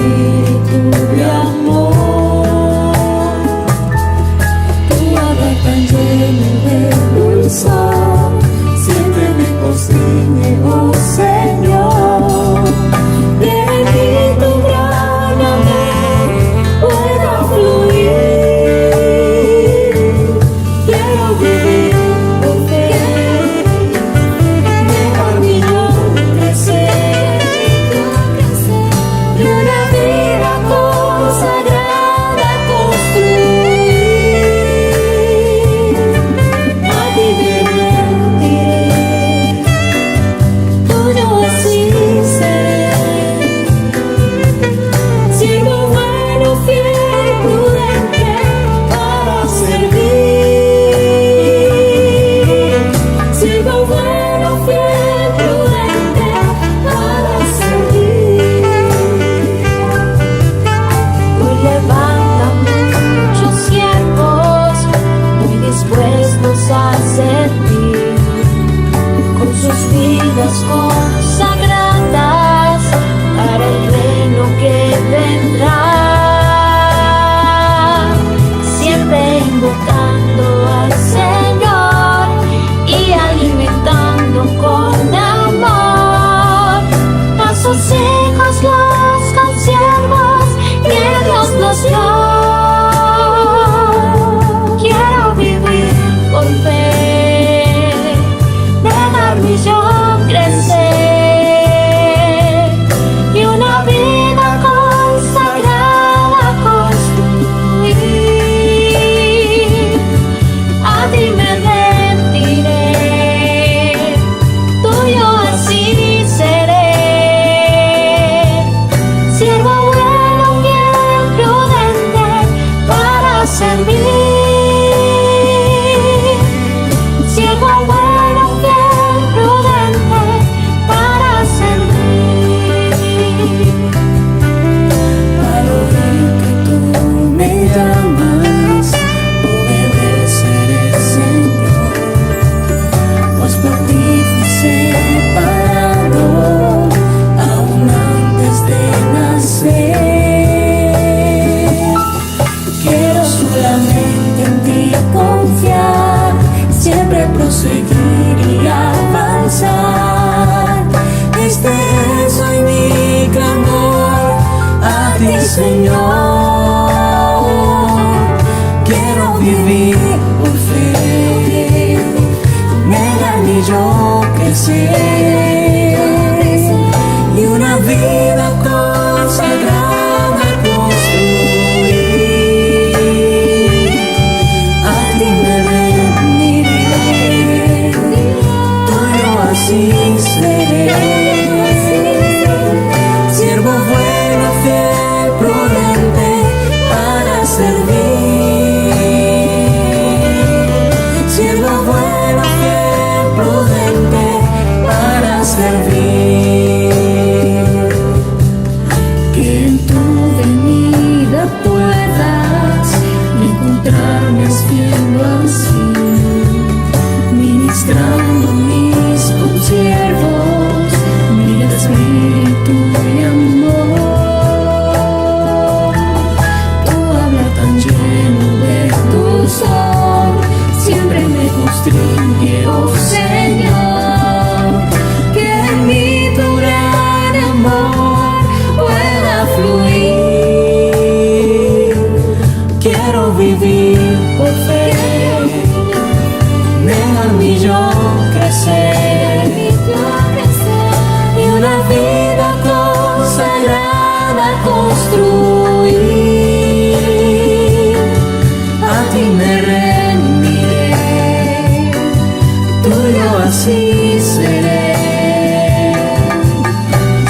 espíritu de amor. Tu hablar tan lleno de dulzor siempre me constriñe, oh Señor. De ti tu gran amor pueda fluir. Quiero vivir por fe, dejar mi yo crecer, y una vida consagrada construir. A ti me rendiré, tuyo así seré. Siervo bueno, fiel, prudente para servir. Siervo bueno, fiel, prudente para servir. Tú levantas muchos siervos muy dispuestos a servir, con sus vidas consagradas para el reino que vendrá. Siempre invocando al Señor y alimentando con amor a sus hijos, los consiervos que Dios nos dio. Quiero vivir por fe, dejar mi yo crecer, y una vida consagrada construir. A ti me rendiré, tuyo así seré. Siervo bueno, fiel, prudente para servir. Siervo bueno, fiel, prudente para servir. Al oír que tú me llamas, obedeceré, Señor, pues por ti fui separado aún antes de nacer. Quiero solamente en ti confiar, siempre proseguir y avanzar. Este es hoy mi clamor a ti, Señor. Quiero vivir por fe, negar mi yo crecer, y una vida consagrada construir. A ti me rendiré, tuyo así seré. Siervo bueno, fiel, prudente para servir. Siervo bueno, fiel, prudente para servir. Que en tu venida puedas encontrarme haciendo así, ministrando mis consiervos, mi espíritu y amor. Tu habla tan lleno de dulzor siempre me constriñe, oh Señor. Que en mí tu gran amor pueda fluir. Quiero vivir por fe, dejar mi yo crecer, y una vida consagrada construir. A ti me rendiré, tuyo así seré.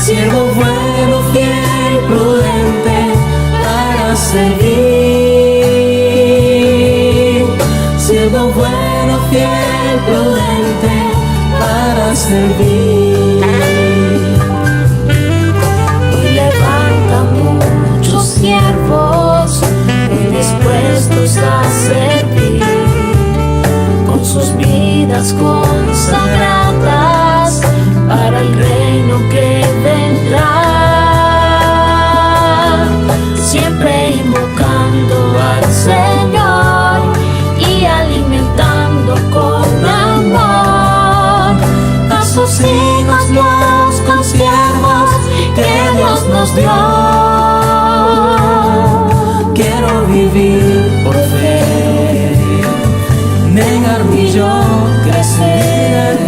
Siervo bueno, fiel, prudente para servir. Siervo bueno, fiel, prudente para servir. Hoy levanta muchos siervos muy dispuestos a servir, con sus vidas consagradas para el reino que vendrá. nos dio. Quiero vivir por fe, negar mi yo, crecer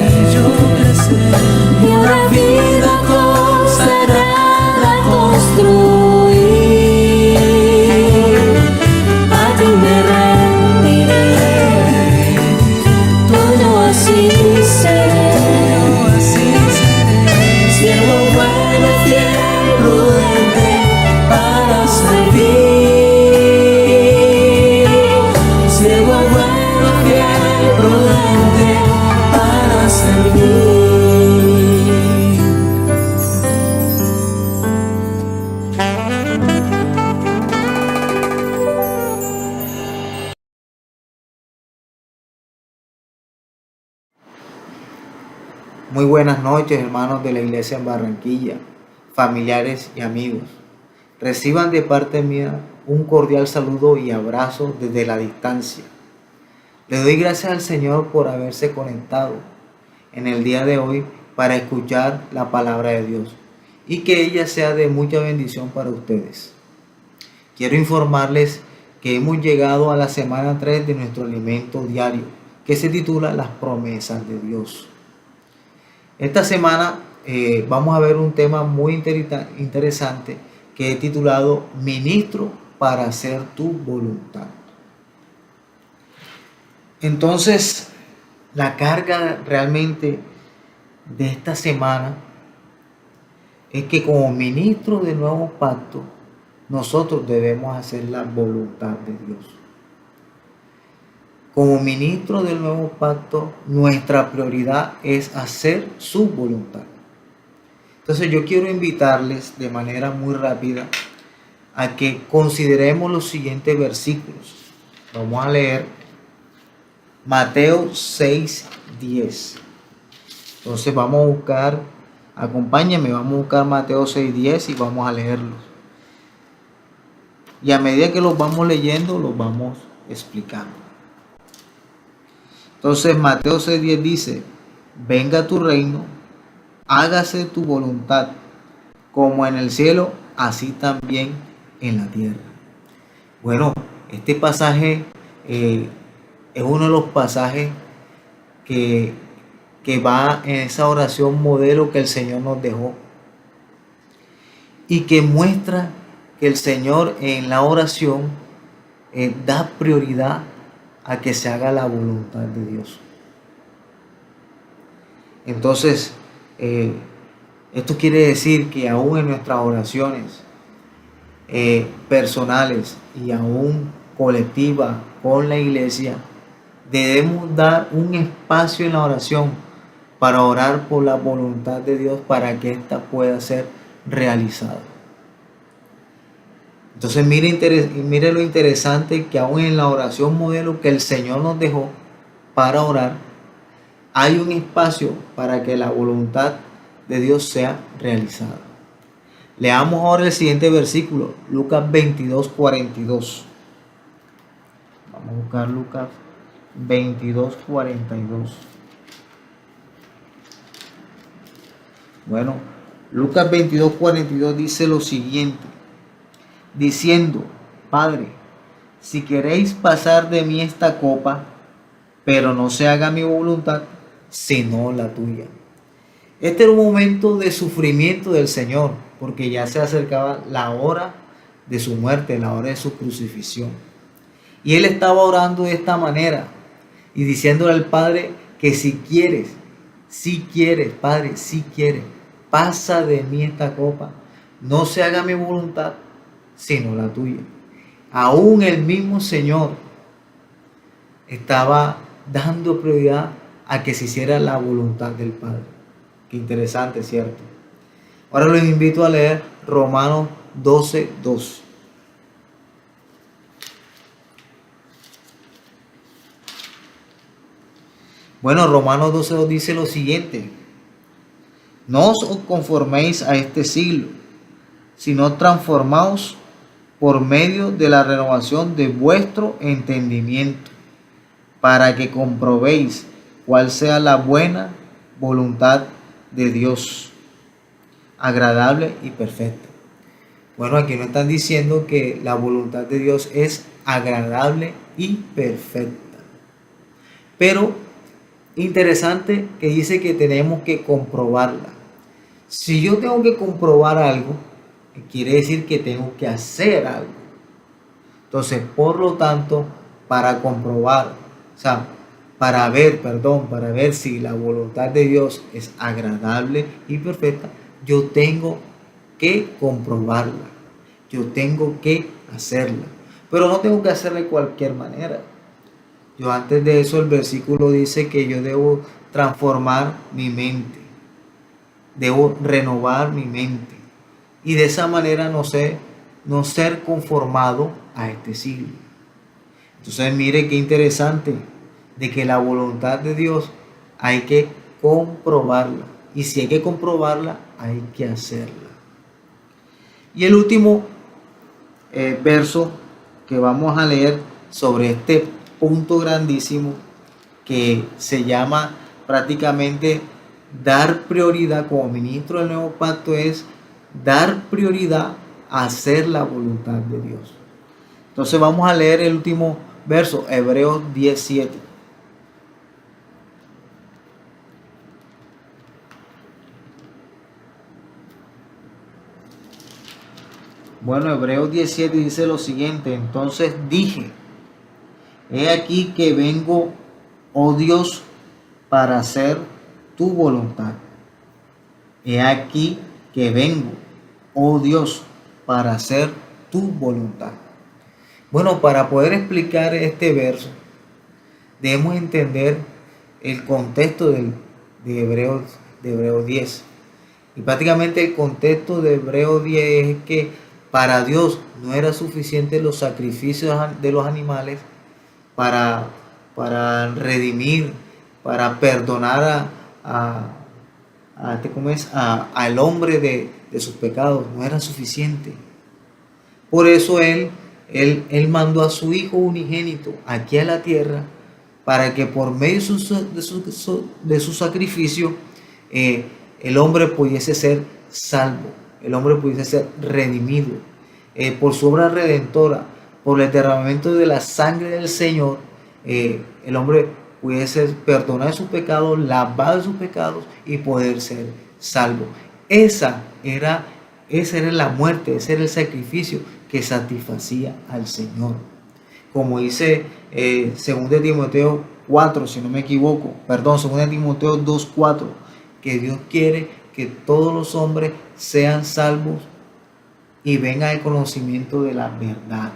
y una vida consagrada construir. A ti me rendiré, tuyo así seré. Siervo bueno, fiel, prudente para servir. Siervo bueno, fiel, prudente para servir. Muy buenas noches, hermanos de la iglesia en Barranquilla, familiares y amigos. Reciban de parte mía un cordial saludo y abrazo desde la distancia. Le doy gracias al Señor por haberse conectado en el día de hoy para escuchar la palabra de Dios y que ella sea de mucha bendición para ustedes. Quiero informarles que hemos llegado a la semana 3 de nuestro alimento diario, que se titula Las promesas de Dios. Esta semana vamos a ver un tema muy interesante que he titulado Ministro para hacer tu voluntad. Entonces, la carga realmente de esta semana es que como ministro del nuevo pacto, nosotros debemos hacer la voluntad de Dios. Como ministro del nuevo pacto, nuestra prioridad es hacer su voluntad. Entonces yo quiero invitarles de manera muy rápida a que consideremos los siguientes versículos. Vamos a leer Mateo 6:10. Entonces vamos a buscar, acompáñenme, vamos a buscar Mateo 6:10 y vamos a leerlos. Y a medida que los vamos leyendo, los vamos explicando. Entonces Mateo 6:10 dice, venga tu reino, hágase tu voluntad, como en el cielo, así también en la tierra. Bueno, este pasaje es uno de los pasajes que va en esa oración modelo que el Señor nos dejó y que muestra que el Señor en la oración da prioridad a que se haga la voluntad de Dios. Entonces, esto quiere decir que aún en nuestras oraciones personales y aún colectivas con la iglesia, debemos dar un espacio en la oración para orar por la voluntad de Dios para que ésta pueda ser realizada. Entonces mire lo interesante que aún en la oración modelo que el Señor nos dejó para orar, hay un espacio para que la voluntad de Dios sea realizada. Leamos ahora el siguiente versículo, Lucas 22:42. Vamos a buscar Lucas 22:42. Bueno, Lucas 22:42 dice lo siguiente, diciendo, Padre, si queréis pasar de mí esta copa, pero no se haga mi voluntad, sino la tuya. Este era un momento de sufrimiento del Señor, porque ya se acercaba la hora de su muerte, la hora de su crucifixión. Y él estaba orando de esta manera y diciéndole al Padre que si quieres, Padre, si quieres, pasa de mí esta copa, no se haga mi voluntad, sino la tuya. Aún el mismo Señor estaba dando prioridad a que se hiciera la voluntad del Padre. Qué interesante, ¿cierto? Ahora los invito a leer Romanos 12:2. Bueno, Romanos 12:2 dice lo siguiente, no os conforméis a este siglo, sino transformaos por medio de la renovación de vuestro entendimiento, para que comprobéis cuál sea la buena voluntad de Dios, agradable y perfecta. Bueno, aquí nos están diciendo que la voluntad de Dios es agradable y perfecta. Pero interesante que dice que tenemos que comprobarla. Si yo tengo que comprobar algo, quiere decir que tengo que hacer algo. Entonces, por lo tanto, para comprobar, o sea, para ver si la voluntad de Dios es agradable y perfecta, yo tengo que comprobarla. Yo tengo que hacerla. Pero no tengo que hacerla de cualquier manera. Yo antes de eso el versículo dice que yo debo transformar mi mente. Debo renovar mi mente. Y de esa manera no ser conformado a este siglo. Entonces mire qué interesante de que la voluntad de Dios hay que comprobarla. Y si hay que comprobarla, hay que hacerla. Y el último verso que vamos a leer sobre este punto grandísimo que se llama prácticamente dar prioridad como ministro del nuevo pacto es dar prioridad a hacer la voluntad de Dios. Entonces vamos a leer el último verso, Hebreos 17. Bueno, Hebreos 17 dice lo siguiente: entonces dije, he aquí que vengo, oh Dios, para hacer tu voluntad. He aquí que vengo, oh Dios, para hacer tu voluntad. Bueno, para poder explicar este verso, debemos entender el contexto de Hebreos 10. Y prácticamente el contexto de Hebreos 10 es que para Dios no era suficiente los sacrificios de los animales para redimir, para perdonar al hombre de sus pecados. No era suficiente. Por eso él mandó a su Hijo unigénito aquí a la tierra para que por medio de su sacrificio el hombre pudiese ser salvo, el hombre pudiese ser redimido por su obra redentora, por el derramamiento de la sangre del Señor. El hombre pudiese perdonar sus pecados, lavar sus pecados y poder ser salvo. Esa era la muerte, ese era el sacrificio que satisfacía al Señor. Como dice 2 Timoteo 4, si no me equivoco, perdón, 2 Timoteo 2:4, que Dios quiere que todos los hombres sean salvos y vengan al conocimiento de la verdad.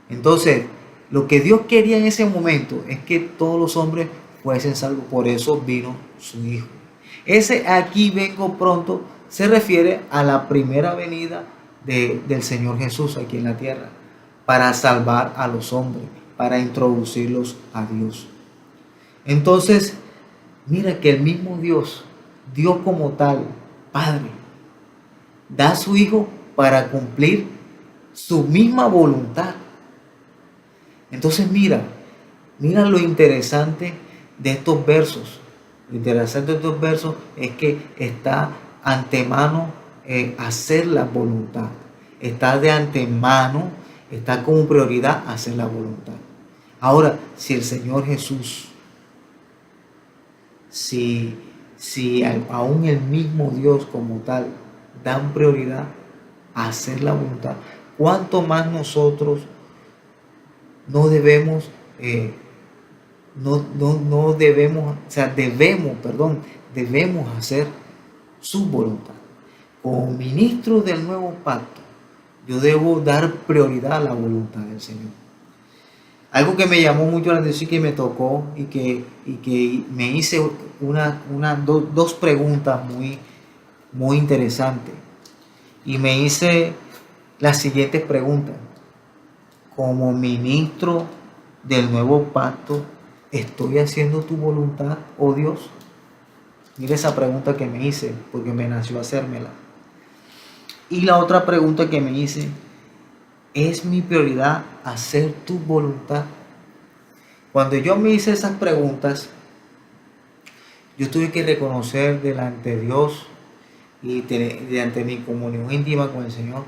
Entonces, lo que Dios quería en ese momento es que todos los hombres fuesen salvos. Por eso vino su Hijo. Ese aquí vengo pronto se refiere a la primera venida del Señor Jesús aquí en la tierra, para salvar a los hombres, para introducirlos a Dios. Entonces, mira que el mismo Dios como tal, Padre, da a su Hijo para cumplir su misma voluntad. Entonces mira lo interesante de estos versos. Lo interesante de estos versos es que está antemano hacer la voluntad. Está de antemano, está como prioridad hacer la voluntad. Ahora, si el Señor Jesús, si aún el mismo Dios como tal dan prioridad a hacer la voluntad, ¿cuánto más nosotros no debemos, debemos hacer su voluntad? Como ministro del nuevo pacto, yo debo dar prioridad a la voluntad del Señor. Algo que me llamó mucho la atención, que me tocó y que me hice dos preguntas muy interesantes. Y me hice las siguientes preguntas. Como ministro del nuevo pacto, ¿estoy haciendo tu voluntad, oh Dios? Mira esa pregunta que me hice, porque me nació hacérmela. Y la otra pregunta que me hice: ¿es mi prioridad hacer tu voluntad? Cuando yo me hice esas preguntas, yo tuve que reconocer delante de Dios y mediante mi comunión íntima con el Señor,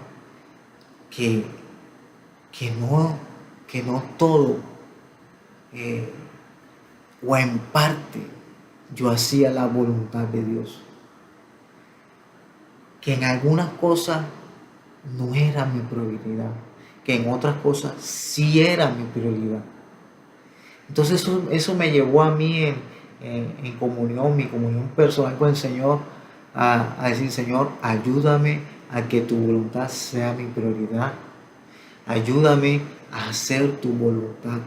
que, que no todo, eh, o en parte, yo hacía la voluntad de Dios. Que en algunas cosas no era mi prioridad, que en otras cosas sí era mi prioridad. Entonces eso me llevó a mí en comunión, mi comunión personal con el Señor, a decir, Señor, ayúdame a que tu voluntad sea mi prioridad. Ayúdame a hacer tu voluntad.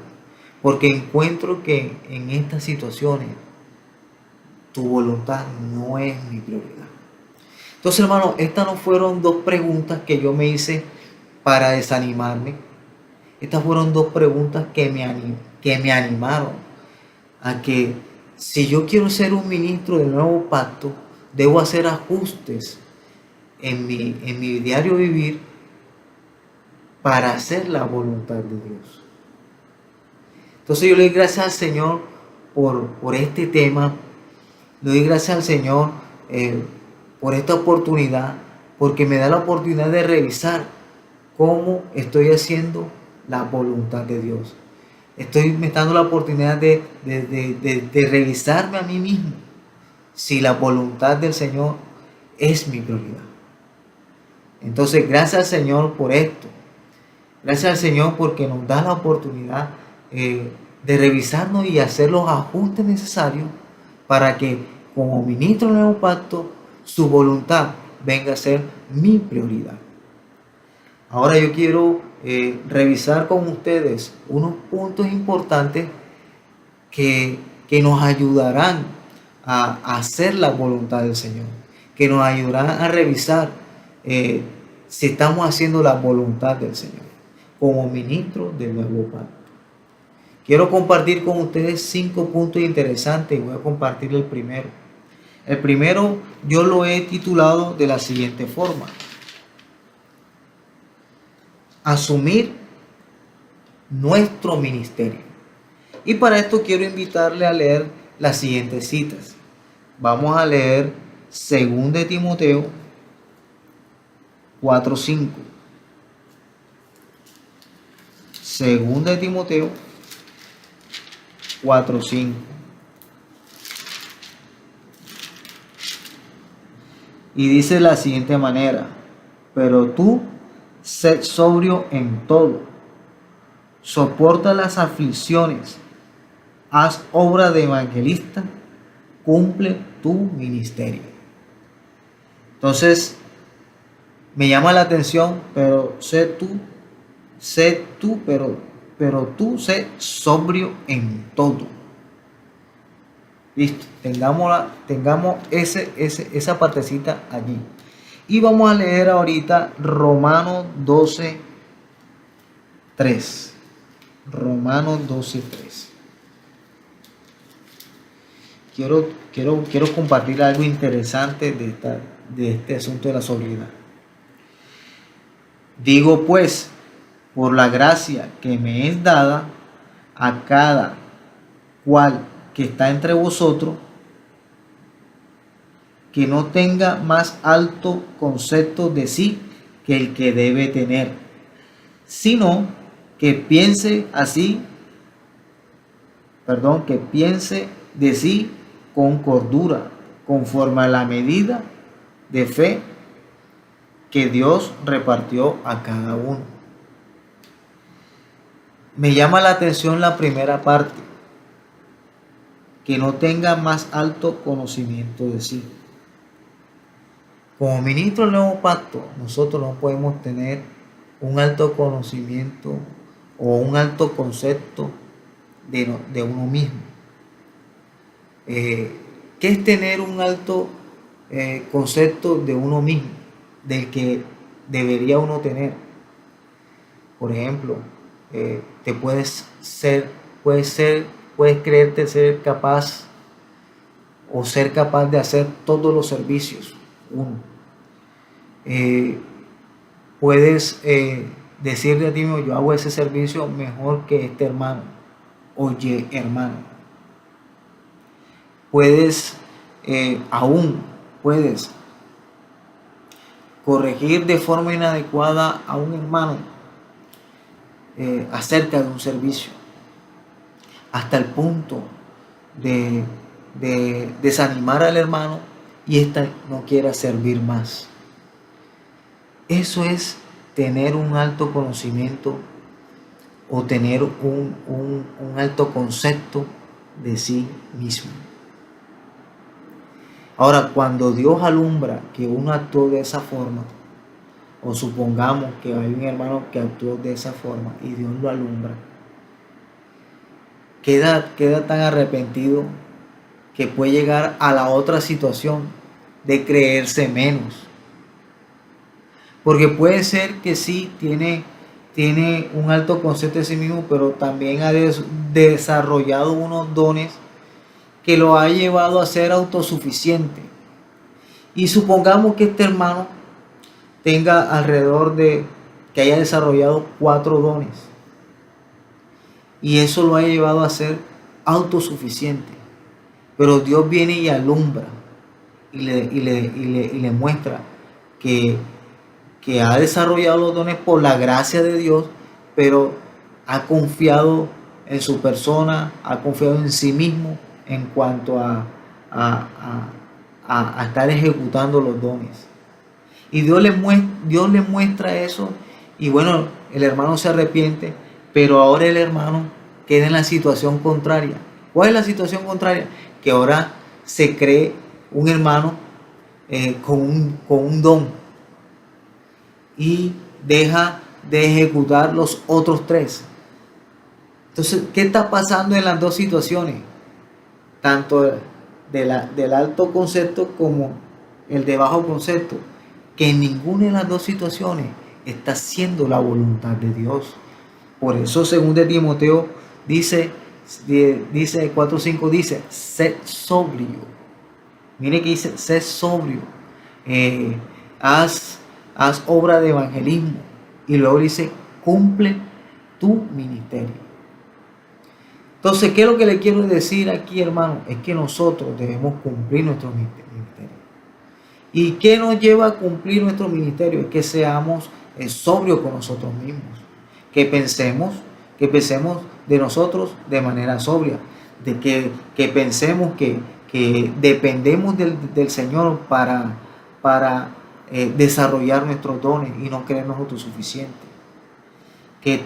Porque encuentro que en estas situaciones tu voluntad no es mi prioridad. Entonces, hermano, estas no fueron dos preguntas que yo me hice para desanimarme. Estas fueron dos preguntas que me animaron a que si yo quiero ser un ministro del nuevo pacto, debo hacer ajustes en mi diario vivir para hacer la voluntad de Dios. Entonces yo le doy gracias al Señor por este tema. Le doy gracias al Señor por esta oportunidad, porque me da la oportunidad de revisar cómo estoy haciendo la voluntad de Dios. Me está dando la oportunidad de revisarme a mí mismo si la voluntad del Señor es mi prioridad. Entonces, gracias al Señor por esto. Gracias al Señor porque nos da la oportunidad de revisarnos y hacer los ajustes necesarios para que como ministro del nuevo pacto su voluntad venga a ser mi prioridad. Ahora yo quiero revisar con ustedes unos puntos importantes que nos ayudarán a hacer la voluntad del Señor, que nos ayudarán a revisar si estamos haciendo la voluntad del Señor como ministro del nuevo pacto. Quiero compartir con ustedes 5 puntos interesantes y voy a compartir el primero. El primero yo lo he titulado de la siguiente forma: asumir nuestro ministerio. Y para esto quiero invitarle a leer las siguientes citas. Vamos a leer 2 de Timoteo 4:5. 2 de Timoteo 4:5. Y dice de la siguiente manera: pero tú sed sobrio en todo, soporta las aflicciones, haz obra de evangelista, cumple tu ministerio. Entonces, me llama la atención, pero tú sé sobrio en todo. Listo, tengamos esa partecita allí. Y vamos a leer ahorita Romanos 12:3. Romanos 12:3. Quiero compartir algo interesante de este asunto de la sobriedad. Digo pues, por la gracia que me es dada, a cada cual que está entre vosotros, que no tenga más alto concepto de sí que el que debe tener, sino que piense de sí con cordura, conforme a la medida de fe que Dios repartió a cada uno. Me llama la atención la primera parte, que no tenga más alto conocimiento de sí. Como ministro del nuevo pacto, nosotros no podemos tener un alto conocimiento o un alto concepto de uno mismo. ¿Qué es tener un alto concepto de uno mismo, del que debería uno tener? Por ejemplo, puedes creerte ser capaz o ser capaz de hacer todos los servicios uno. Puedes decirle a ti mismo: yo hago ese servicio mejor que este hermano. Oye, hermano. Puedes corregir de forma inadecuada a un hermano acerca de un servicio, hasta el punto de desanimar al hermano y ésta no quiera servir más. Eso es tener un alto conocimiento o tener un alto concepto de sí mismo. Ahora, cuando Dios alumbra que uno actuó de esa forma, o supongamos que hay un hermano que actuó de esa forma y Dios lo alumbra, queda tan arrepentido que puede llegar a la otra situación de creerse menos. Porque puede ser que sí tiene un alto concepto de sí mismo, pero también ha desarrollado unos dones que lo ha llevado a ser autosuficiente. Y supongamos que este hermano tenga que haya desarrollado 4 dones. Y eso lo ha llevado a ser autosuficiente. Pero Dios viene y alumbra y le muestra que ha desarrollado los dones por la gracia de Dios, pero ha confiado en su persona, ha confiado en sí mismo en cuanto a estar ejecutando los dones. Y Dios le muestra eso, y bueno, el hermano se arrepiente, pero ahora el hermano queda en la situación contraria. ¿Cuál es la situación contraria? Que ahora se cree un hermano con un don y deja de ejecutar los otros 3. Entonces, ¿qué está pasando en las dos situaciones? Tanto del alto concepto como el de bajo concepto, que en ninguna de las dos situaciones está haciendo la voluntad de Dios. Por eso, según de Timoteo dice 4:5, dice, sed sobrio. Mire que dice, sed sobrio. Haz obra de evangelismo. Y luego dice, cumple tu ministerio. Entonces, ¿qué es lo que le quiero decir aquí, hermano? Es que nosotros debemos cumplir nuestro ministerio. ¿Y qué nos lleva a cumplir nuestro ministerio? Es que seamos sobrios con nosotros mismos. Que pensemos de nosotros de manera sobria. De que pensemos que dependemos del Señor para desarrollar nuestros dones y no creernos autosuficientes. Que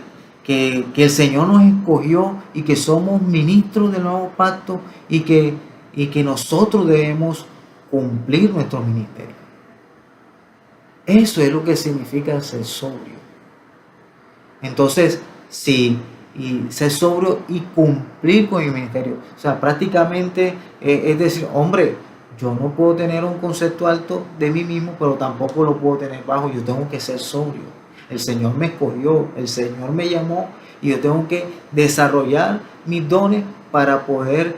el Señor nos escogió y que somos ministros del nuevo pacto y que nosotros debemos cumplir nuestro ministerio. Eso es lo que significa ser sobrio. Entonces, sí, y ser sobrio y cumplir con mi ministerio. O sea, prácticamente es decir, hombre, yo no puedo tener un concepto alto de mí mismo, pero tampoco lo puedo tener bajo. Yo tengo que ser sobrio. El Señor me escogió, el Señor me llamó y yo tengo que desarrollar mis dones para poder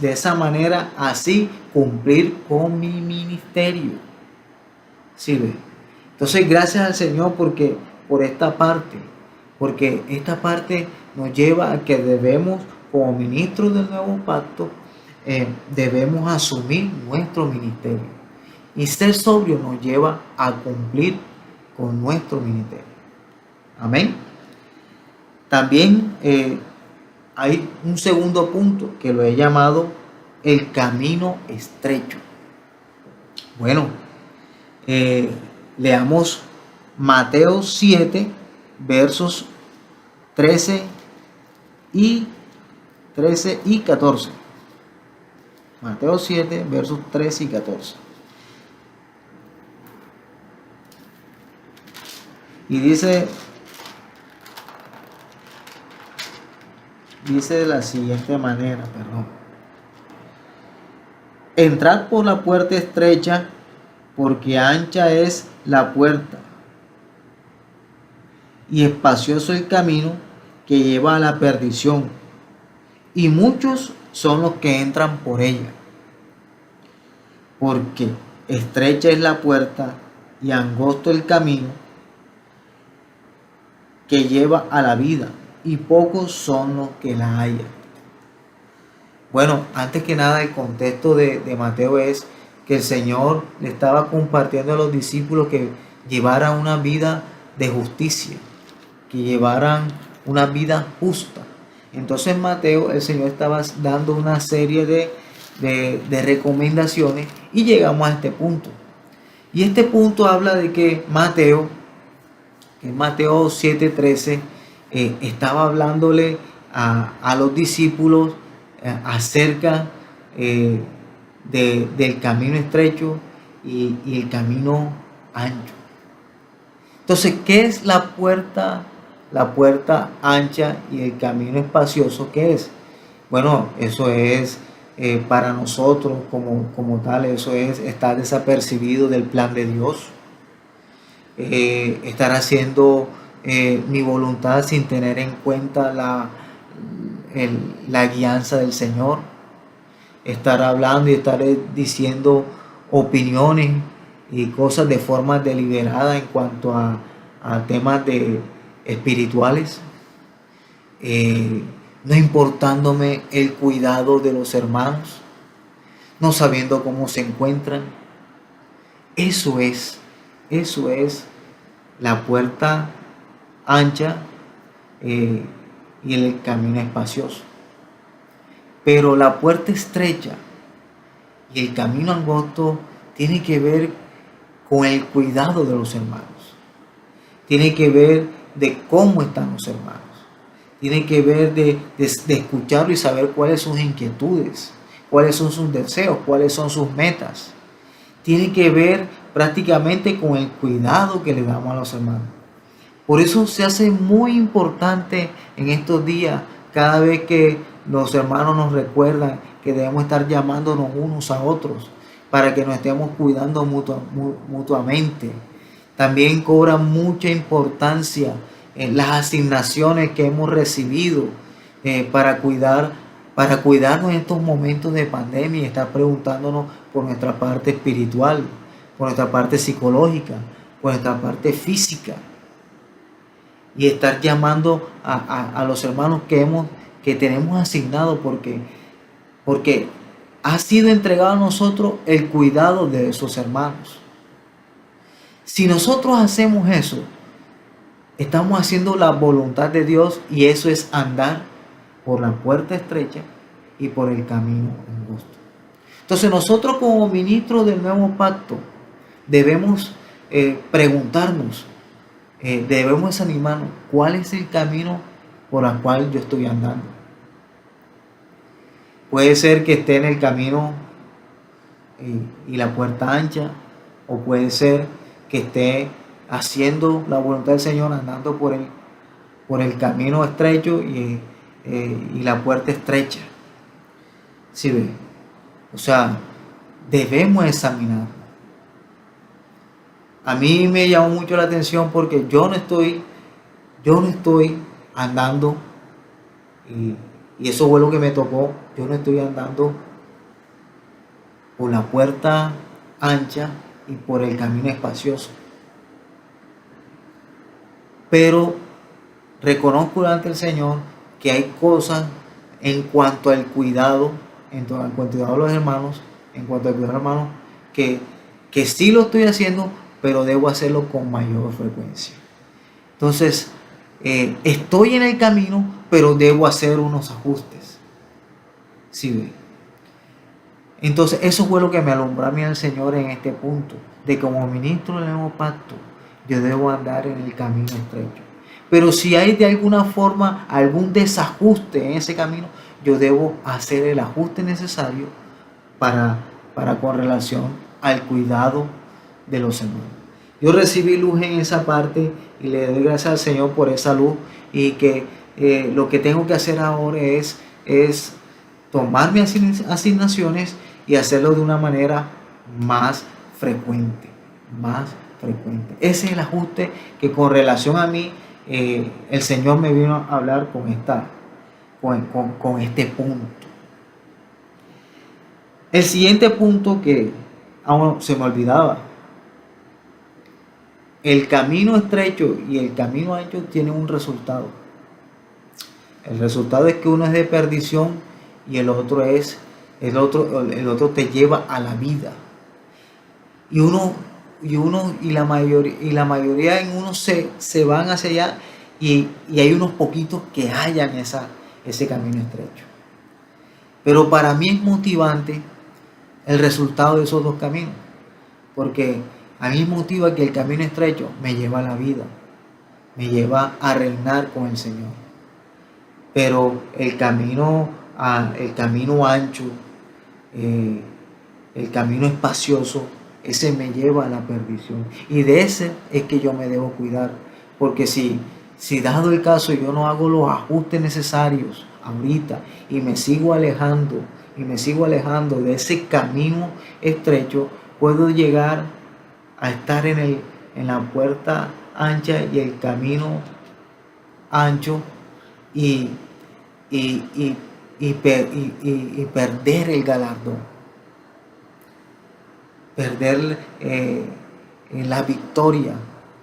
de esa manera así cumplir con mi ministerio. ¿Sí ve? Entonces, gracias al Señor por esta parte, porque esta parte nos lleva a que debemos, como ministros del nuevo pacto, debemos asumir nuestro ministerio. Y ser sobrio nos lleva a cumplir con nuestro ministerio. Amén. También hay un segundo punto que lo he llamado el camino estrecho. Bueno, leamos Mateo 7, versos 13 y 14. Mateo 7, versos 13 y 14. Y dice de la siguiente manera, entrad por la puerta estrecha, porque ancha es la puerta y espacioso el camino que lleva a la perdición, y muchos son los que entran por ella. Porque estrecha es la puerta y angosto el camino que lleva a la vida, y pocos son los que la hallan. Bueno, antes que nada, el contexto de Mateo es que el Señor le estaba compartiendo a los discípulos que llevaran una vida de justicia, que llevaran una vida justa. Entonces Mateo, el Señor estaba dando una serie de recomendaciones y llegamos a este punto. Y este punto habla de que Mateo, en Mateo 7:13, estaba hablándole a los discípulos acerca del camino estrecho y el camino ancho. Entonces, ¿qué es la puerta? La puerta ancha y el camino espacioso, ¿qué es? Bueno, eso es para nosotros como tal, eso es estar desapercibido del plan de Dios, estar haciendo mi voluntad sin tener en cuenta la guianza del Señor, estar hablando y estar diciendo opiniones y cosas de forma deliberada en cuanto a temas espirituales, no importándome el cuidado de los hermanos, no sabiendo cómo se encuentran. Eso es la puerta ancha y el camino espacioso. Pero la puerta estrecha y el camino angosto tiene que ver con el cuidado de los hermanos. Tiene que ver de cómo están los hermanos. Tiene que ver de escucharlo y saber cuáles son sus inquietudes, cuáles son sus deseos, cuáles son sus metas. Tiene que ver prácticamente con el cuidado que le damos a los hermanos. Por eso se hace muy importante en estos días, cada vez que los hermanos nos recuerdan que debemos estar llamándonos unos a otros para que nos estemos cuidando mutuamente. También cobra mucha importancia las asignaciones que hemos recibido para cuidarnos en estos momentos de pandemia y estar preguntándonos por nuestra parte espiritual, por nuestra parte psicológica, por nuestra parte física. Y estar llamando a los hermanos que tenemos asignados porque ha sido entregado a nosotros el cuidado de esos hermanos. Si nosotros hacemos eso, estamos haciendo la voluntad de Dios, y eso es andar por la puerta estrecha y por el camino angosto. Entonces nosotros como ministros del nuevo pacto debemos preguntarnos, debemos animarnos, ¿cuál es el camino por el cual yo estoy andando? Puede ser que esté en el camino y la puerta ancha, o puede ser que esté haciendo la voluntad del Señor, andando por el camino estrecho y la puerta estrecha. ¿Sí ve? O sea, debemos examinar. A mí me llamó mucho la atención porque yo no estoy andando, y eso fue lo que me tocó. Yo no estoy andando por la puerta ancha y por el camino espacioso. Pero reconozco ante el Señor que hay cosas en cuanto al cuidado, en cuanto al cuidado de los hermanos, que sí lo estoy haciendo, pero debo hacerlo con mayor frecuencia. Entonces, estoy en el camino, pero debo hacer unos ajustes. ¿Sí ve? Entonces, eso fue lo que me alumbró a mí el Señor en este punto, de como ministro del nuevo pacto, yo debo andar en el camino estrecho. Pero si hay de alguna forma algún desajuste en ese camino, yo debo hacer el ajuste necesario para con relación al cuidado de los hermanos. Yo recibí luz en esa parte y le doy gracias al Señor por esa luz, y que lo que tengo que hacer ahora es tomar mis asignaciones y hacerlo de una manera más frecuente. Ese es el ajuste que con relación a mí el Señor me vino a hablar con este punto. El siguiente punto que aún se me olvidaba: el camino estrecho y el camino ancho tienen un resultado. El resultado es que uno es de perdición y el otro te lleva a la vida. Y uno la mayoría en uno se van hacia allá y hay unos poquitos que hallan ese camino estrecho. Pero para mí es motivante el resultado de esos dos caminos, porque a mí me motiva que el camino estrecho me lleva a la vida, me lleva a reinar con el Señor. Pero el camino ancho, el camino espacioso, ese me lleva a la perdición. Y de ese es que yo me debo cuidar, porque si dado el caso yo no hago los ajustes necesarios ahorita y me sigo alejando de ese camino estrecho, puedo llegar a estar en la puerta ancha y el camino ancho y perder el galardón, perder la victoria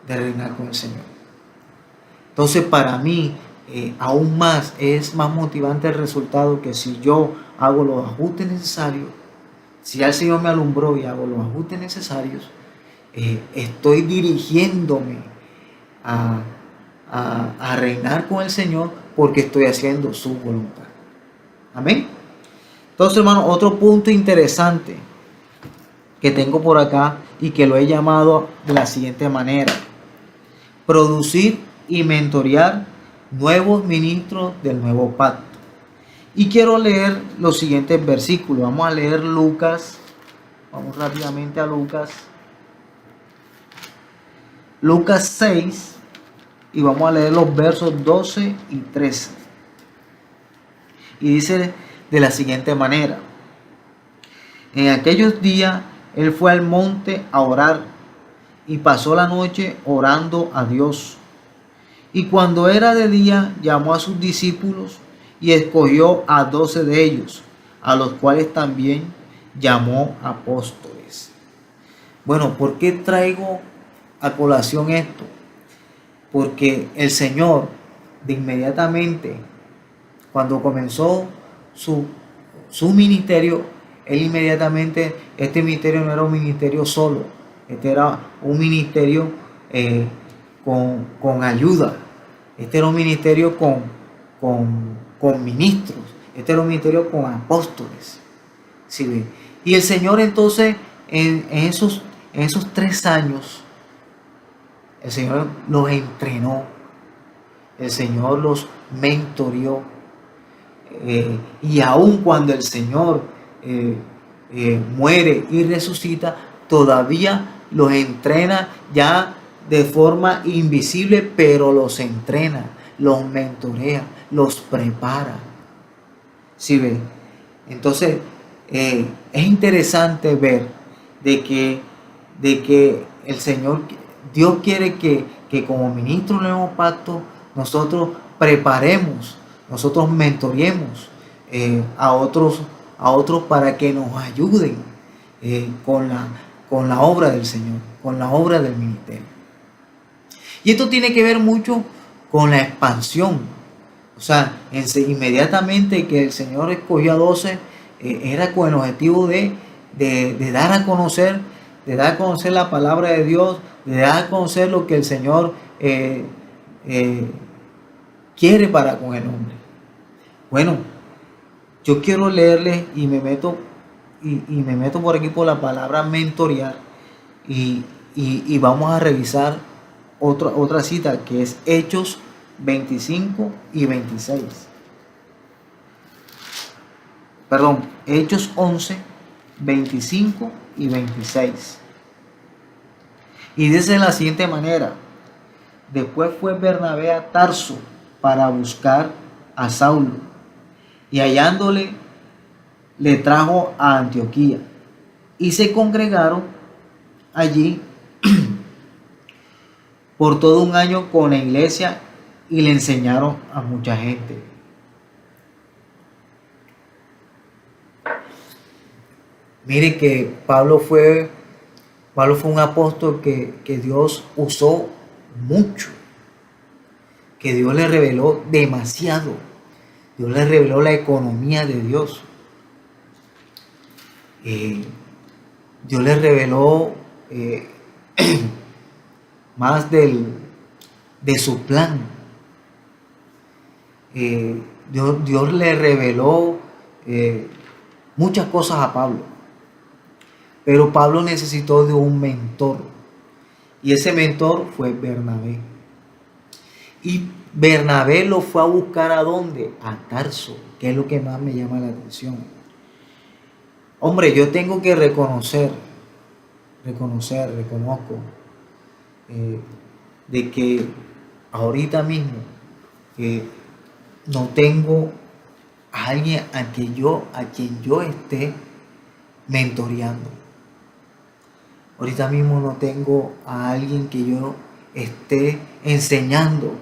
de reinar con el Señor. Entonces para mí aún más es más motivante el resultado, que si yo hago los ajustes necesarios, si ya el Señor me alumbró y hago los ajustes necesarios, estoy dirigiéndome a reinar con el Señor porque estoy haciendo su voluntad. Amén. Entonces, hermano, otro punto interesante que tengo por acá y que lo he llamado de la siguiente manera: producir y mentorear nuevos ministros del nuevo pacto. Y quiero leer los siguientes versículos. Vamos a leer Lucas. Vamos rápidamente a Lucas. Lucas 6. Y vamos a leer los versos 12 y 13. Y dice de la siguiente manera: en aquellos días él fue al monte a orar y pasó la noche orando a Dios. Y cuando era de día llamó a sus discípulos y escogió a 12 de ellos, a los cuales también llamó apóstoles. Bueno, ¿por qué traigo a colación esto? Porque el Señor de inmediatamente, cuando comenzó su ministerio, él inmediatamente, este ministerio no era un ministerio solo, este era un ministerio con ayuda, este era un ministerio con ministros, este era un ministerio con apóstoles. ¿Sí? Y el Señor entonces en esos 3 años, el Señor los entrenó, el Señor los mentoreó, y aun cuando el Señor muere y resucita, todavía los entrena, ya de forma invisible, pero los entrena, los mentorea, los prepara. ¿Sí ve? Entonces es interesante ver de que el Señor, Dios quiere que como ministros del nuevo pacto nosotros preparemos, nosotros mentoreemos a otros para que nos ayuden con la obra del Señor, con la obra del ministerio. Y esto tiene que ver mucho con la expansión. O sea, inmediatamente que el Señor escogió a 12, era con el objetivo de dar a conocer, la palabra de Dios, de dar a conocer lo que el Señor quiere para con el hombre. Bueno, yo quiero leerles y me meto por aquí por la palabra mentorear y vamos a revisar otra cita que es Hechos 25 y 26. Perdón, Hechos 11, 25 y 26. Y dice de la siguiente manera: después fue Bernabé a Tarso para buscar a Saulo, y hallándole le trajo a Antioquía, y se congregaron allí por todo un año con la iglesia y le enseñaron a mucha gente. Mire que Pablo fue un apóstol que Dios usó mucho, que Dios le reveló demasiado. Dios le reveló la economía de Dios. Dios le reveló más de su plan. Dios le reveló muchas cosas a Pablo, pero Pablo necesitó de un mentor, y ese mentor fue Bernabé. Y Bernabé lo fue a buscar ¿a dónde? A Tarso, que es lo que más me llama la atención. Hombre, yo tengo que reconozco de que ahorita mismo no tengo a alguien a quien yo esté mentoreando. Ahorita mismo no tengo a alguien que yo esté enseñando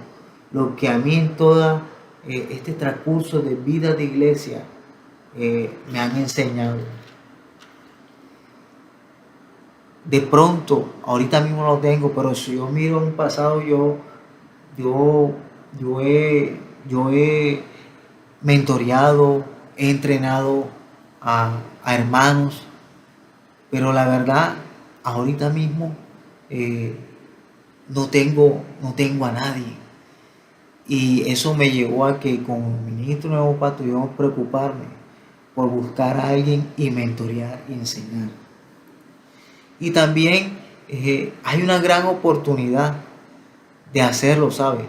lo que a mí en todo este transcurso de vida de iglesia me han enseñado. De pronto, ahorita mismo no lo tengo, pero si yo miro en un pasado, yo he mentoreado, he entrenado a hermanos, pero la verdad, ahorita mismo no tengo a nadie. Y eso me llevó a que como ministro de Nuevo Pacto yo preocuparme por buscar a alguien y mentorear y enseñar. Y también hay una gran oportunidad de hacerlo, ¿sabes?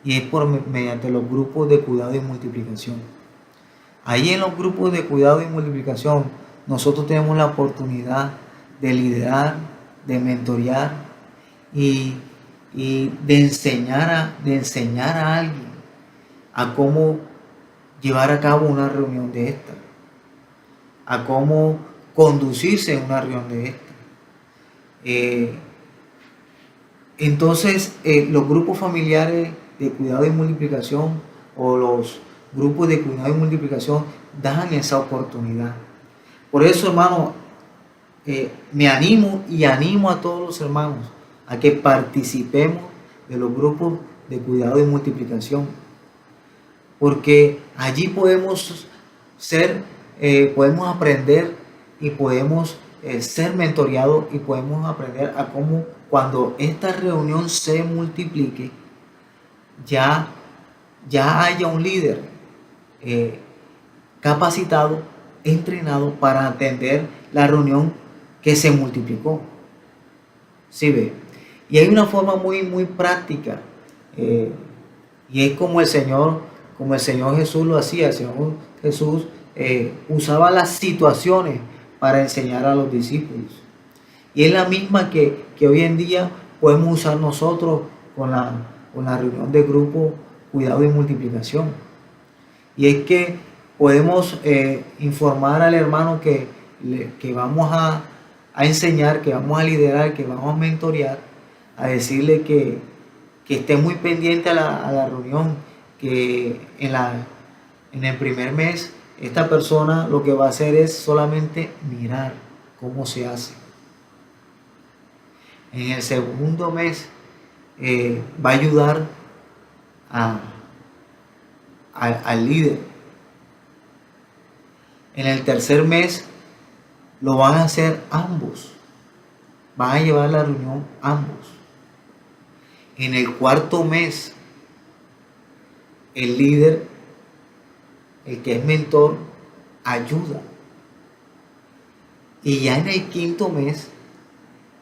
Y es mediante los grupos de cuidado y multiplicación. Ahí en los grupos de cuidado y multiplicación nosotros tenemos la oportunidad de liderar, de mentorear y de enseñar a alguien a cómo llevar a cabo una reunión de esta, a cómo conducirse en una reunión de esta. Entonces, los grupos familiares de cuidado y multiplicación o los grupos de cuidado y multiplicación dan esa oportunidad. Por eso, hermano, me animo y animo a todos los hermanos a que participemos de los grupos de cuidado y multiplicación, porque allí podemos podemos aprender y podemos ser mentoreados y podemos aprender a cómo cuando esta reunión se multiplique ya haya un líder capacitado, entrenado para atender la reunión que se multiplicó. ¿Sí ve? Y hay una forma muy, muy práctica y es como el Señor Jesús lo hacía. El Señor Jesús usaba las situaciones para enseñar a los discípulos. Y es la misma que hoy en día podemos usar nosotros con la reunión de grupo cuidado y multiplicación. Y es que podemos informar al hermano que vamos a enseñar, que vamos a liderar, que vamos a mentorear, a decirle que esté muy pendiente a la reunión, que en el primer mes esta persona lo que va a hacer es solamente mirar cómo se hace. En el segundo mes va a ayudar al líder. En el tercer mes lo van a hacer ambos. Van a llevar la reunión ambos. En el cuarto mes, el líder, el que es mentor, ayuda. Y ya en el quinto mes,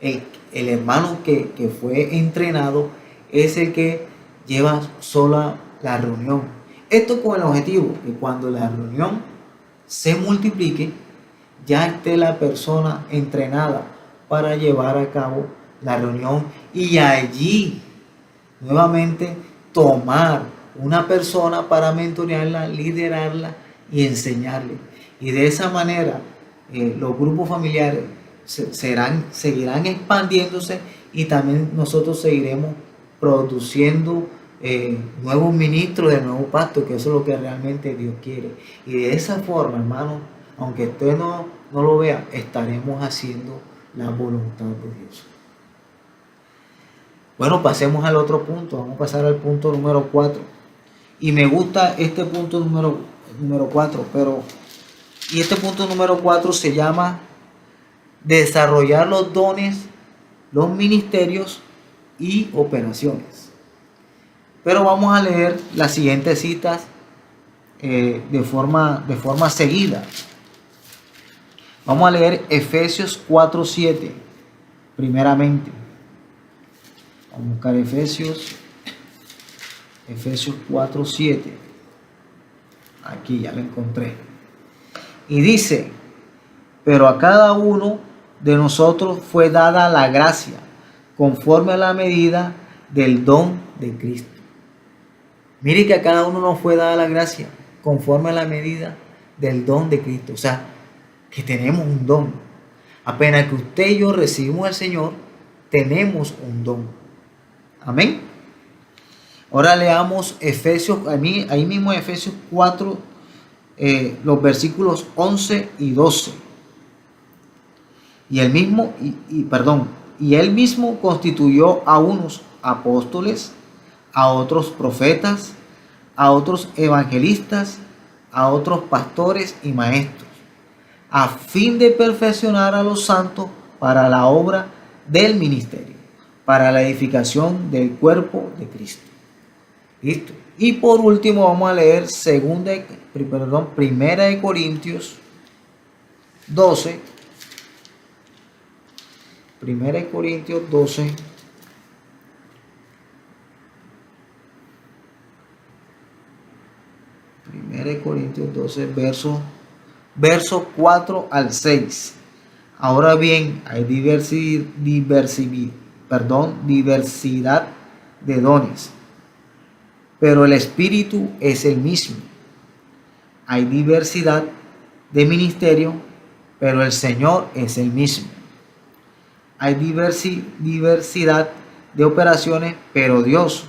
el hermano que fue entrenado es el que lleva sola la reunión. Esto con el objetivo que cuando la reunión se multiplique, ya esté la persona entrenada para llevar a cabo la reunión y allí nuevamente tomar una persona para mentorearla, liderarla y enseñarle. Y de esa manera los grupos familiares seguirán expandiéndose y también nosotros seguiremos produciendo nuevos ministros del nuevo pacto, que eso es lo que realmente Dios quiere. Y de esa forma, hermano, aunque usted no lo vea, estaremos haciendo la voluntad de Dios. Bueno, pasemos al otro punto. Vamos a pasar al punto número 4. Y me gusta este punto número 4, y este punto número 4 se llama desarrollar los dones los ministerios y operaciones. Pero vamos a leer las siguientes citas de forma seguida. Vamos a leer Efesios 4:7 primeramente. Vamos a buscar Efesios 4:7. Aquí ya lo encontré. Y dice: pero a cada uno de nosotros fue dada la gracia conforme a la medida del don de Cristo. Mire que a cada uno nos fue dada la gracia conforme a la medida del don de Cristo. O sea, que tenemos un don. Apenas que usted y yo recibimos al Señor, tenemos un don. Amén. Ahora leamos Efesios, ahí mismo Efesios 4, los versículos 11 y 12. Y él mismo constituyó a unos apóstoles, a otros profetas, a otros evangelistas, a otros pastores y maestros, a fin de perfeccionar a los santos para la obra del ministerio, para la edificación del cuerpo de Cristo. ¿Listo? Y por último vamos a leer Primera de Corintios 12. Primera de Corintios 12. Primera de Corintios 12, verso 4 al 6. Ahora bien, hay diversidad de dones, pero el Espíritu es el mismo. Hay diversidad de ministerio, pero el Señor es el mismo. Hay diversidad de operaciones, pero Dios,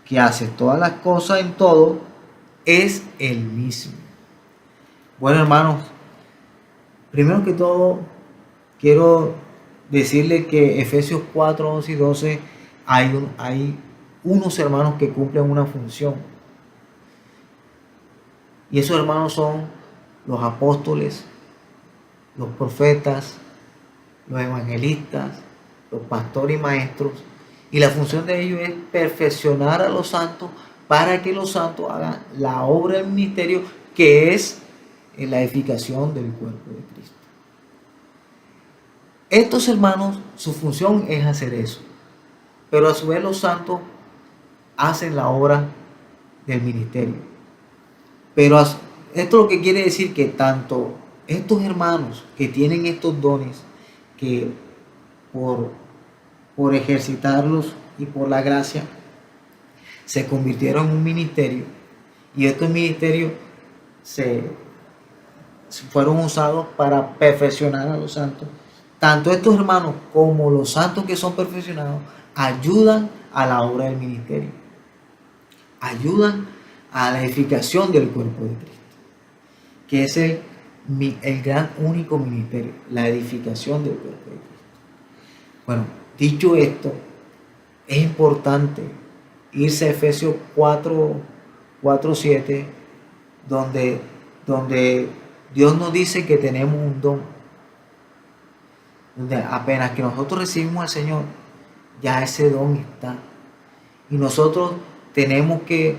que hace todas las cosas en todo, es el mismo. Bueno, hermanos, primero que todo, quiero decirle que Efesios 4, 11 y 12 hay unos hermanos que cumplen una función. Y esos hermanos son los apóstoles, los profetas, los evangelistas, los pastores y maestros. Y la función de ellos es perfeccionar a los santos para que los santos hagan la obra del ministerio, que es la edificación del cuerpo de Cristo. Estos hermanos, su función es hacer eso. Pero a su vez los santos hacen la obra del ministerio. Pero esto lo que quiere decir que tanto estos hermanos que tienen estos dones, que por ejercitarlos y por la gracia, se convirtieron en un ministerio, y estos ministerios se fueron usados para perfeccionar a los santos. Tanto estos hermanos como los santos que son perfeccionados ayudan a la obra del ministerio, ayudan a la edificación del cuerpo de Cristo, que es el gran único ministerio, la edificación del cuerpo de Cristo. Bueno, dicho esto, es importante irse a Efesios 4:7, donde Dios nos dice que tenemos un don, donde apenas que nosotros recibimos al Señor, ya ese don está. Y nosotros tenemos que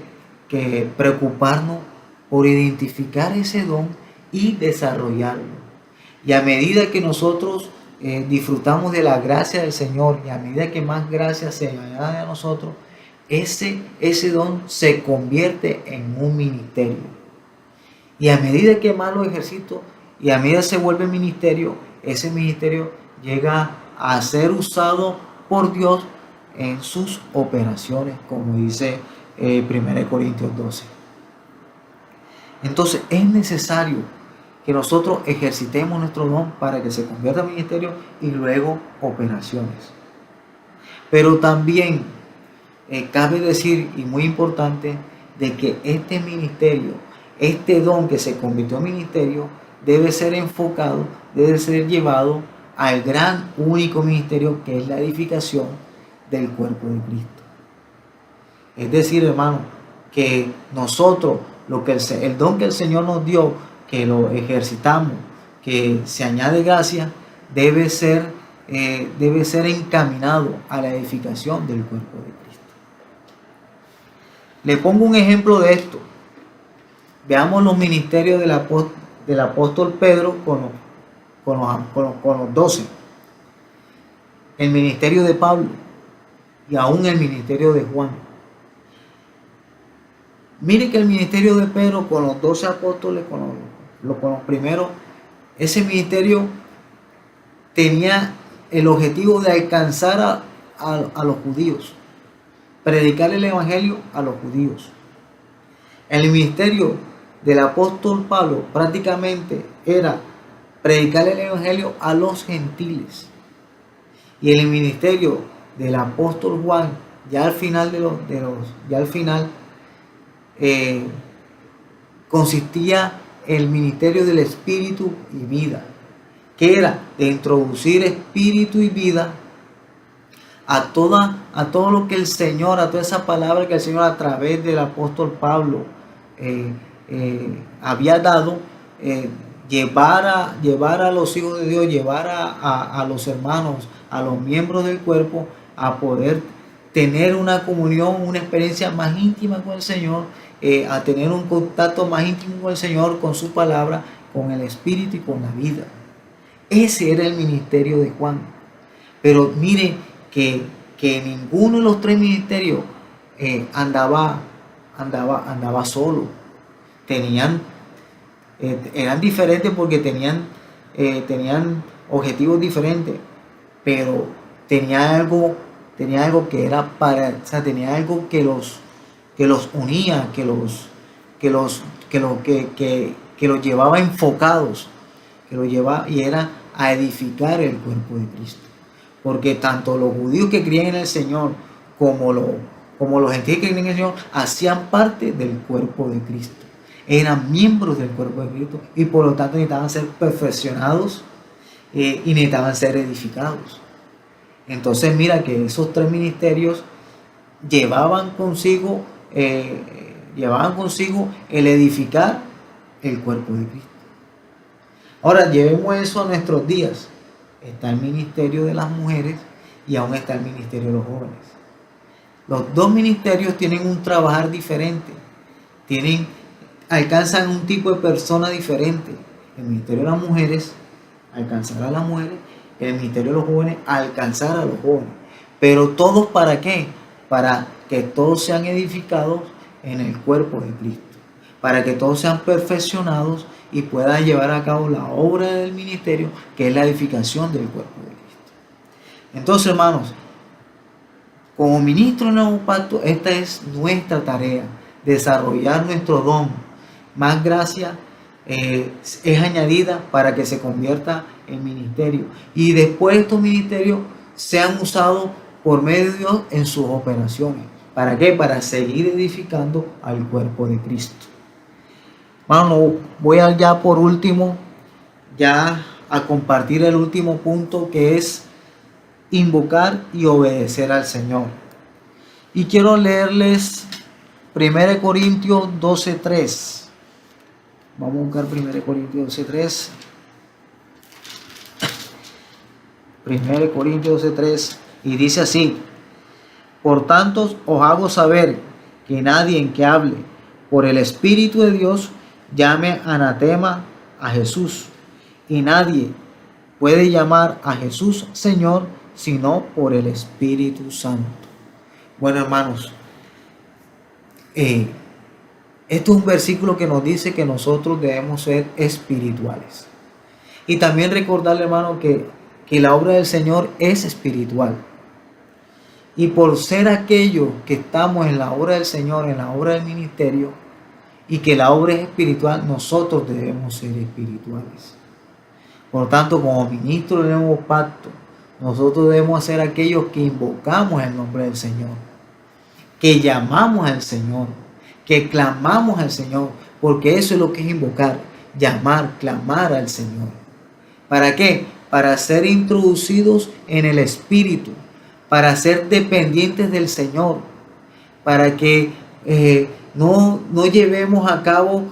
preocuparnos por identificar ese don y desarrollarlo. Y a medida que nosotros disfrutamos de la gracia del Señor, y a medida que más gracia se añade a nosotros, ese don se convierte en un ministerio. Y a medida que más lo ejercito, y a medida que se vuelve ministerio, ese ministerio llega a ser usado por Dios en sus operaciones, como dice 1 Corintios 12. Entonces es necesario que nosotros ejercitemos nuestro don para que se convierta en ministerio y luego operaciones. Pero también cabe decir, y muy importante, de que este ministerio, este don que se convirtió en ministerio, debe ser enfocado, debe ser llevado al gran único ministerio, que es la edificación del cuerpo de Cristo. Es decir, hermano, que nosotros, el don que el Señor nos dio, que lo ejercitamos, que se añade gracia, debe ser debe ser encaminado a la edificación del cuerpo de Cristo. Le pongo un ejemplo de esto. Veamos los ministerios del apóstol Pedro con los 12. El ministerio de Pablo y aún el ministerio de Juan. Mire que el ministerio de Pedro con los 12 apóstoles, con los primeros, ese ministerio tenía el objetivo de alcanzar a los judíos, predicar el evangelio a los judíos. El ministerio del apóstol Pablo prácticamente era predicar el evangelio a los gentiles. Y el ministerio del apóstol Juan, ya al final consistía el ministerio del espíritu y vida, que era de introducir espíritu y vida a todo lo que el Señor, a toda esa palabra que el Señor a través del apóstol Pablo había dado, llevar a los hijos de Dios, llevar a los hermanos, a los miembros del cuerpo, a poder tener una comunión, una experiencia más íntima con el Señor, a tener un contacto más íntimo con el Señor, con su palabra, con el Espíritu y con la vida. Ese era el ministerio de Juan. Pero mire que ninguno de los tres ministerios andaba solo. Eran diferentes porque tenían objetivos diferentes, pero tenía algo que era tenía algo que los unía, que los llevaba enfocados, y era a edificar el cuerpo de Cristo. Porque tanto los judíos que creían en el Señor como los gentiles que creían en el Señor hacían parte del cuerpo de Cristo. Eran miembros del cuerpo de Cristo y por lo tanto necesitaban ser perfeccionados y necesitaban ser edificados. Entonces mira que esos tres ministerios llevaban consigo el edificar el cuerpo de Cristo. Ahora llevemos eso a nuestros días. Está el ministerio de las mujeres y aún está el ministerio de los jóvenes. Los dos ministerios tienen un trabajar diferente, alcanzan un tipo de persona diferente. El ministerio de las mujeres alcanzará a las mujeres, el ministerio de los jóvenes alcanzar a los jóvenes. Pero todos, ¿para qué? Para que todos sean edificados en el cuerpo de Cristo, para que todos sean perfeccionados y puedan llevar a cabo la obra del ministerio, que es la edificación del cuerpo de Cristo. Entonces, hermanos, como ministro del nuevo pacto, esta es nuestra tarea, desarrollar nuestro don. Más gracia es añadida para que se convierta en ministerio. Y después estos ministerios sean usados por medio de Dios en sus operaciones. ¿Para qué? Para seguir edificando al cuerpo de Cristo. Bueno, voy ya por último, a compartir el último punto, que es invocar y obedecer al Señor. Y quiero leerles 1 Corintios 12:3. Vamos a buscar 1 Corintios 12:3. 1 Corintios 12:3. Y dice así: por tanto os hago saber que nadie que hable por el Espíritu de Dios llame anatema a Jesús, y nadie puede llamar a Jesús Señor sino por el Espíritu Santo. Bueno, hermanos, esto es un versículo que nos dice que nosotros debemos ser espirituales. Y también recordarle, hermano, que la obra del Señor es espiritual. Y por ser aquellos que estamos en la obra del Señor, en la obra del ministerio, y que la obra es espiritual, nosotros debemos ser espirituales. Por lo tanto, como ministros del nuevo pacto, nosotros debemos ser aquellos que invocamos el nombre del Señor, que llamamos al Señor, que clamamos al Señor, porque eso es lo que es invocar, llamar, clamar al Señor. ¿Para qué? Para ser introducidos en el Espíritu, para ser dependientes del Señor, para que no llevemos a cabo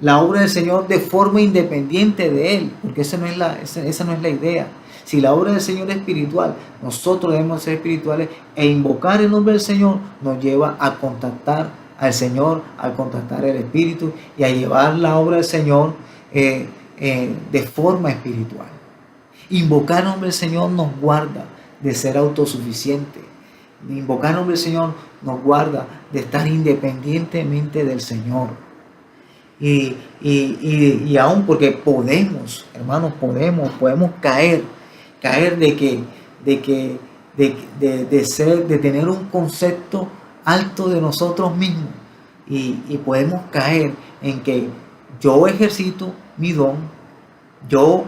la obra del Señor de forma independiente de Él, porque esa no es la idea, Si la obra del Señor es espiritual, nosotros debemos ser espirituales, e invocar el nombre del Señor nos lleva a contactar al Señor, a contactar el Espíritu y a llevar la obra del Señor de forma espiritual. Invocar el nombre del Señor nos guarda de ser autosuficientes. Invocar el nombre del Señor nos guarda de estar independientemente del Señor. Y aún porque podemos, hermanos, podemos caer de tener un concepto alto de nosotros mismos, y podemos caer en que yo ejercito mi don, yo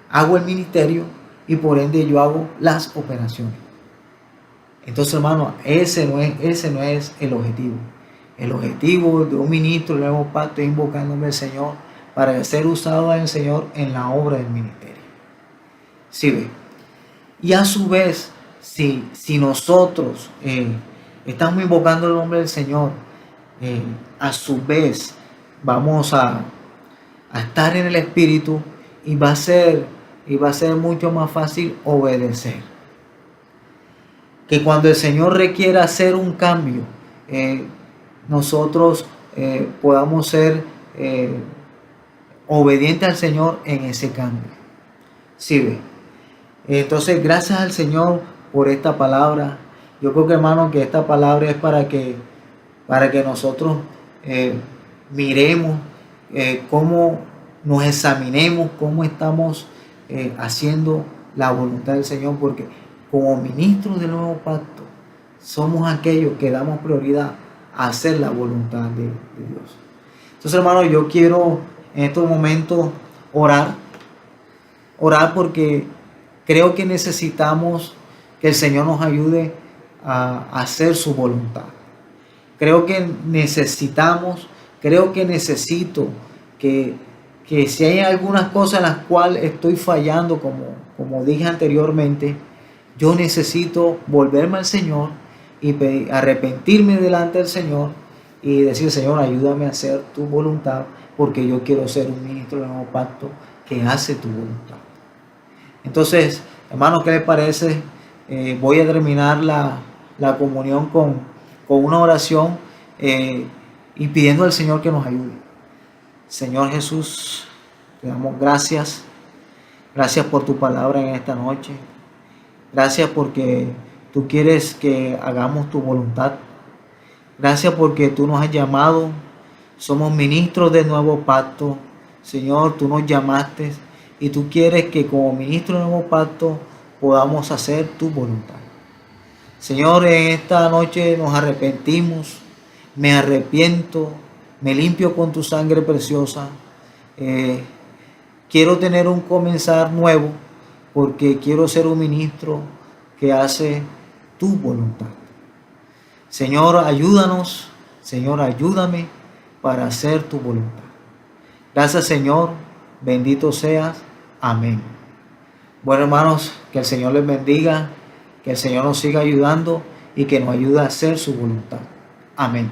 hago el ministerio y por ende yo hago las operaciones. Entonces, hermano, ese no es el objetivo. El objetivo de un ministro del nuevo pacto es invocar el nombre del Señor para ser usado en el Señor en la obra del ministerio. ¿Sí ve? Y a su vez, si nosotros estamos invocando el nombre del Señor, a su vez vamos a estar en el Espíritu, y va a ser mucho más fácil obedecer. Que cuando el Señor requiera hacer un cambio, nosotros podamos ser obedientes al Señor en ese cambio. ¿Sí ve? Entonces, gracias al Señor por esta palabra. Yo creo que, hermano, que esta palabra es para que nosotros miremos cómo nos examinemos, cómo estamos haciendo la voluntad del Señor, porque como ministros del nuevo pacto somos aquellos que damos prioridad a hacer la voluntad de Dios. Entonces, hermano, yo quiero en estos momentos orar porque creo que necesitamos que el Señor nos ayude a hacer su voluntad. Creo que necesito que si hay algunas cosas en las cuales estoy fallando, como dije anteriormente, yo necesito volverme al Señor y arrepentirme delante del Señor y decir: Señor, ayúdame a hacer tu voluntad, porque yo quiero ser un ministro del nuevo pacto que hace tu voluntad. Entonces, hermanos, ¿qué les parece? Voy a terminar la comunión con una oración y pidiendo al Señor que nos ayude. Señor Jesús, te damos gracias. Gracias por tu palabra en esta noche. Gracias porque tú quieres que hagamos tu voluntad. Gracias porque tú nos has llamado. Somos ministros del nuevo pacto. Señor, tú nos llamaste y tú quieres que como ministros del nuevo pacto podamos hacer tu voluntad. Señor, en esta noche nos arrepentimos. Me arrepiento. Me limpio con tu sangre preciosa. Quiero tener un comenzar nuevo, porque quiero ser un ministro que hace tu voluntad. Señor, ayúdanos. Señor, ayúdame para hacer tu voluntad. Gracias, Señor. Bendito seas. Amén. Bueno, hermanos, que el Señor les bendiga, que el Señor nos siga ayudando y que nos ayude a hacer su voluntad. Amén.